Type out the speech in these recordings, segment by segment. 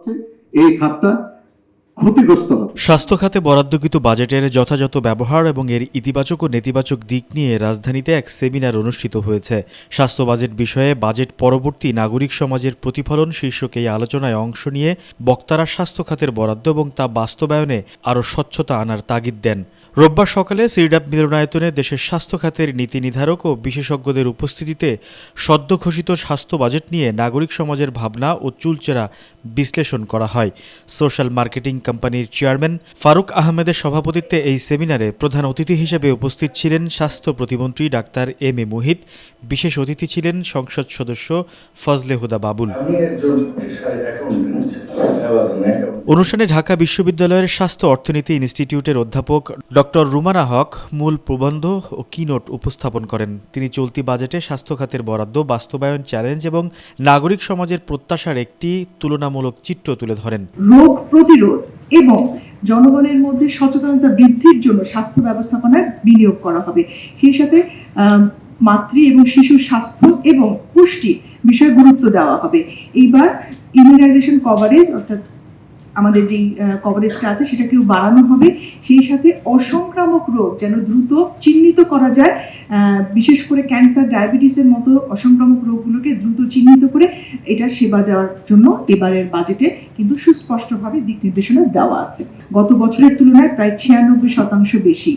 হচ্ছে এই খাতটা ক্ষতিগ্রস্ত হবে। স্বাস্থ্য খাতে বরাদ্দকৃত বাজেটের যথাযথ ব্যবহার এবং এর ইতিবাচক ও নেতিবাচক দিক নিয়ে রাজধানীতে এক সেমিনার অনুষ্ঠিত হয়েছে। স্বাস্থ্য বাজেট বিষয়ে বাজেট পরবর্তী নাগরিক সমাজের প্রতিফলন শীর্ষক এই আলোচনায় অংশ নিয়ে বক্তারা স্বাস্থ্য খাতের বরাদ্দ এবং তা বাস্তবায়নে আরও স্বচ্ছতা আনার তাগিদ দেন। রোববার সকালে সিরডাপ মিলনায়তনে দেশের স্বাস্থ্য খাতের নীতি নির্ধারক ও বিশেষজ্ঞদের উপস্থিতিতে সদ্য ঘোষিত স্বাস্থ্য বাজেট নিয়ে নাগরিক সমাজের ভাবনা ও চুলচেরা বিশ্লেষণ করা হয়। সোশ্যাল মার্কেটিং কোম্পানির চেয়ারম্যান ফারুক আহমেদের সভাপতিত্বে এই সেমিনারে প্রধান অতিথি হিসেবে উপস্থিত ছিলেন স্বাস্থ্য প্রতিমন্ত্রী ডাক্তার এম এ মুহিত। বিশেষ অতিথি ছিলেন সংসদ সদস্য ফজলে হুদা বাবুল। অনুষ্ঠানে ঢাকা বিশ্ববিদ্যালয়ের স্বাস্থ্য অর্থনীতি ইনস্টিটিউটের অধ্যাপক ডক্টর রুমানা হক মূল প্রবন্ধ ও কিনোট উপস্থাপন করেন। তিনি চলতি বাজেটে স্বাস্থ্য খাতের বরাদ্দ বাস্তবায়ন চ্যালেঞ্জ এবং নাগরিক সমাজের প্রত্যাশার একটি তুলনামূলক চিত্র তুলে ধরেন। রোগ প্রতিরোধ এবং জনগণের মধ্যে সচেতনতা বৃদ্ধির জন্য স্বাস্থ্য ব্যবস্থাপনায় বিনিয়োগ করা হবে। সেই সাথে মাতৃ এবং শিশু স্বাস্থ্য এবং পুষ্টি বিষয়ে গুরুত্ব দেওয়া হবে। এইবার ইমিউনাইজেশন কভারেজ অর্থাৎ আমাদের যে কভারেজটা আছে সেটাকেও বাড়ানো হবে। সেই সাথে অসংক্রামক রোগ যেন দ্রুত চিহ্নিত করা যায়, বিশেষ করে ক্যান্সার, ডায়াবেটিসের মতো অসংক্রামক রোগগুলোকে দ্রুত চিহ্নিত করে এটার সেবা দেওয়ার জন্য এবারের বাজেটে কিন্তু সুস্পষ্টভাবে দিক নির্দেশনা দেওয়া আছে। গত বছরের তুলনায় প্রায় 96% বেশি।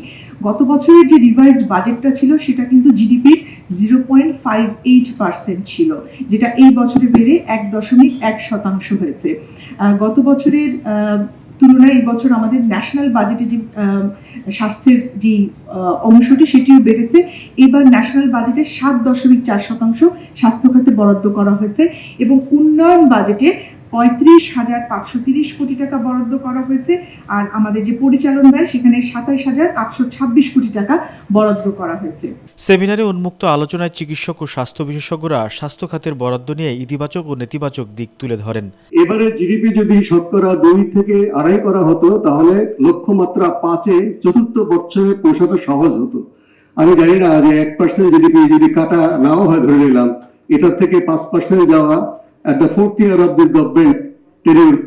গত বছরের যে রিভাইজড বাজেটটা ছিল সেটা কিন্তু জিডিপির 0.58% ছিল, যেটা এই বছরে বেড়ে 1.1% হয়েছে। গত বছরের তুলনায় এই বছর আমাদের ন্যাশনাল বাজেটে যে স্বাস্থ্যের যে অংশটি সেটিও বেড়েছে। এবার ন্যাশনাল বাজেটে 7.4% স্বাস্থ্য খাতে বরাদ্দ করা হয়েছে এবং উন্নয়ন বাজেটে 35,530 কোটি টাকা বরাদ্দ করা হয়েছে। আর আমাদের যে পরিচালন ব্যয় সেখানে 27,826 কোটি টাকা বরাদ্দ করা হয়েছে। সেমিনারে উন্মুক্ত আলোচনায় চিকিৎসক ও স্বাস্থ্য বিশেষজ্ঞরা স্বাস্থ্য খাতের বরাদ্দ নিয়ে ইতিবাচক ও নেতিবাচক দিক তুলে ধরেন। এবারে জিডিপি যদি শতকরা 2 থেকে 2.5 করা হতো তাহলে লক্ষ্যমাত্রা 5-এ চতুর্থ বছরে পৌঁছাতে সহজ হতো। আমি জানি না যে 1% জিডিপি যদি কাটা নাও হয়, ধরে নিলাম এটার থেকে 5% যাওয়া at the fourth year of this government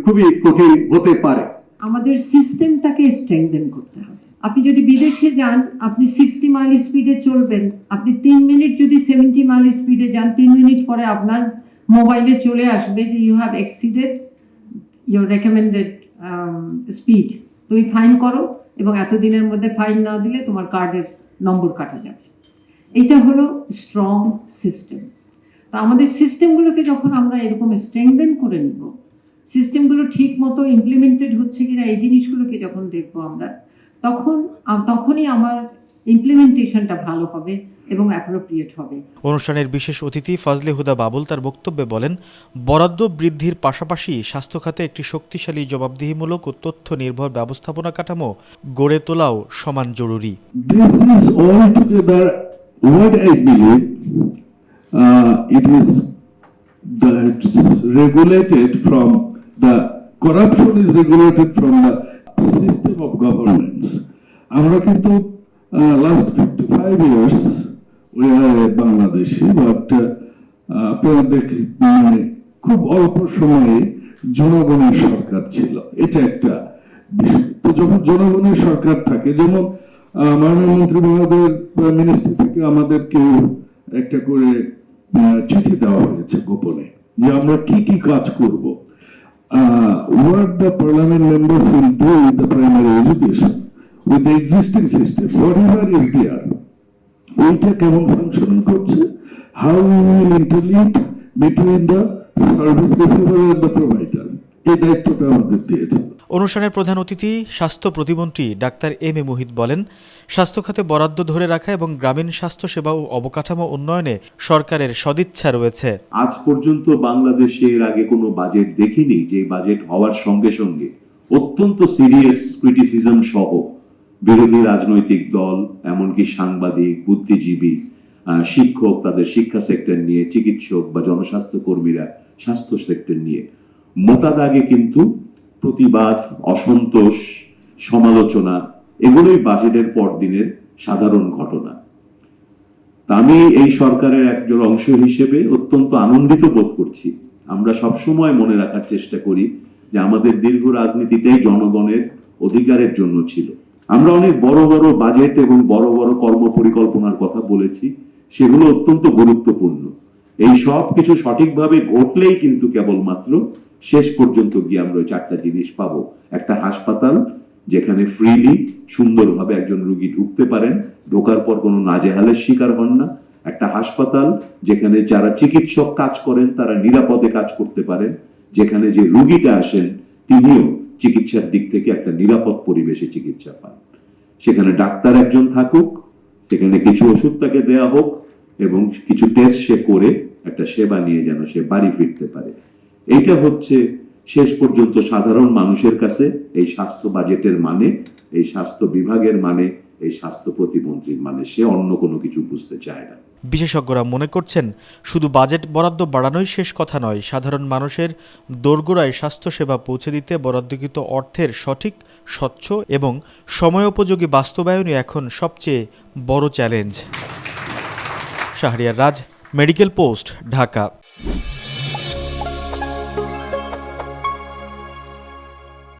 খুবই কঠিন হতে পারে। আমাদের সিস্টেমটাকে স্ট্রেংথেন করতে হবে। আপনি যদি বিদেশে যান, আপনি 60 মাইল স্পিডে চলবেন, আপনি 3 মিনিট যদি 70 মাইল স্পিডে যান, 3 মিনিট পরে আপনার মোবাইলে চলে আসবে যে you have exceeded your recommended speed. তুমি ফাইন করো এবং এতদিনের মধ্যে ফাইন না দিলে তোমার কার্ডের নম্বর কাটা যাবে। এটা হলো স্ট্রং সিস্টেম। তো আমাদের সিস্টেমগুলোকে যখন আমরা এরকম স্ট্রেংথেন করে নিব, সিস্টেমগুলো ঠিক মতো ইমপ্লিমেন্টেড হচ্ছে কিনা এই জিনিসগুলোকে যখন দেখবো আমরা, তখনই আমার ইমপ্লিমেন্টেশনটা ভালো হবে এবং অ্যাপ্রোপ্রিয়েট হবে। অনুষ্ঠানের বিশেষ অতিথি ফজলে হুদা বাবুল তার বক্তব্যে বলেন, বরাদ্দ বৃদ্ধির পাশাপাশি স্বাস্থ্য খাতে একটি শক্তিশালী, জবাবদিহিমূলক ও তথ্য নির্ভর ব্যবস্থাপনা কাঠামো গড়ে তোলাও সমান জরুরি। This is altogether what I believe. It is regulated from the corruption is regulated from the system of governance. আমরা কিন্তু last 55 years we are a Bangladeshi, but মানে খুব অল্প সময়ে জনগণের সরকার ছিল। এটা একটা বিষয়। তো যখন জনগণের সরকার থাকে, যেমন মাননীয় মন্ত্রী মহোদয়ের মিনিস্ট্রি থেকে আমাদেরকে একটা করে চিঠি দেওয়া হয়েছে গোপনে যে আমরা কি কি কাজ করব। What the parliament members will do with the primary education, with the existing system, whatever is there, ওইটা কেমন ফাংশনিং করছে, how we will interlink between the service receiver and the provider, এই দায়িত্বটা আমাদের দিয়েছে। অনুষ্ঠানের প্রধান অতিথি স্বাস্থ্য প্রতিমন্ত্রী ডাক্তার এম এ মুহিত বলেন, স্বাস্থ্য খাতে বরাদ্দ ধরে রাখা এবং গ্রামীণ স্বাস্থ্য সেবা ও অবকাঠামো উন্নয়নে সরকারের সদিচ্ছা রয়েছে। আজ পর্যন্ত বাংলাদেশে এর আগে কোনো বাজেট দেখিনি যে বাজেট হওয়ার সঙ্গে সঙ্গে অত্যন্ত সিরিয়াস ক্রিটিসিজম সহ বিরোধী রাজনৈতিক দল, এমনকি সাংবাদিক, বুদ্ধিজীবী, শিক্ষক তাদের শিক্ষা সেক্টর নিয়ে, চিকিৎসক বা জনস্বাস্থ্য কর্মীরা স্বাস্থ্য সেক্টর নিয়ে মোটা দাগে কিন্তু প্রতিবাদ, অসন্তোষ, সমালোচনা এগুলোই বাজেটের পরদিনের সাধারণ ঘটনা। আমি এই সরকারের একজন অংশ হিসেবে অত্যন্ত আনন্দিত বোধ করছি। আমরা সবসময় মনে রাখার চেষ্টা করি যে আমাদের দীর্ঘ রাজনীতিটাই জনগণের অধিকারের জন্য ছিল। আমরা অনেক বড় বড় বাজেট এবং বড় বড় কর্ম পরিকল্পনার কথা বলেছি, সেগুলো অত্যন্ত গুরুত্বপূর্ণ। এই সব কিছু সঠিকভাবে ঘটলেই কিন্তু কেবলমাত্র শেষ পর্যন্ত গিয়ে আমরা ওই চারটা জিনিস পাবো। একটা হাসপাতাল যেখানে ফ্রিলি সুন্দরভাবে একজন রোগী ঢুকতে পারেন, ঢোকার পর কোনো নাজেহালের শিকার হন না। একটা হাসপাতাল যেখানে যারা চিকিৎসক কাজ করেন তারা নিরাপদে কাজ করতে পারেন, যেখানে যে রোগীটা আসেন তিনিও চিকিৎসার দিক থেকে একটা নিরাপদ পরিবেশে চিকিৎসা পান। সেখানে ডাক্তার একজন থাকুক, সেখানে কিছু ওষুধ তাকে দেয়া হোক এবং কিছু টেস্ট সে করে একটা সেবা নিয়ে যেন সে বাড়ি ফিরতে পারে। এইটা হচ্ছে শেষ পর্যন্ত সাধারণ মানুষের কাছে এই স্বাস্থ্য বাজেটের মানে, এই স্বাস্থ্য বিভাগের মানে, এই স্বাস্থ্য প্রতিমন্ত্রীর মানে। সে অন্য কোনো কিছু বুঝতে চায় না। বিশেষজ্ঞরা মনে করছেন, শুধু বাজেট বরাদ্দ বাড়ানোই শেষ কথা নয়, সাধারণ মানুষের দোরগোড়ায় স্বাস্থ্যসেবা পৌঁছে দিতে বরাদ্দকৃত অর্থের সঠিক, স্বচ্ছ এবং সময়োপযোগী বাস্তবায়নই এখন সবচেয়ে বড় চ্যালেঞ্জ। শাহরিয়ার রাজ, মেডিকেল পোস্ট, ঢাকা।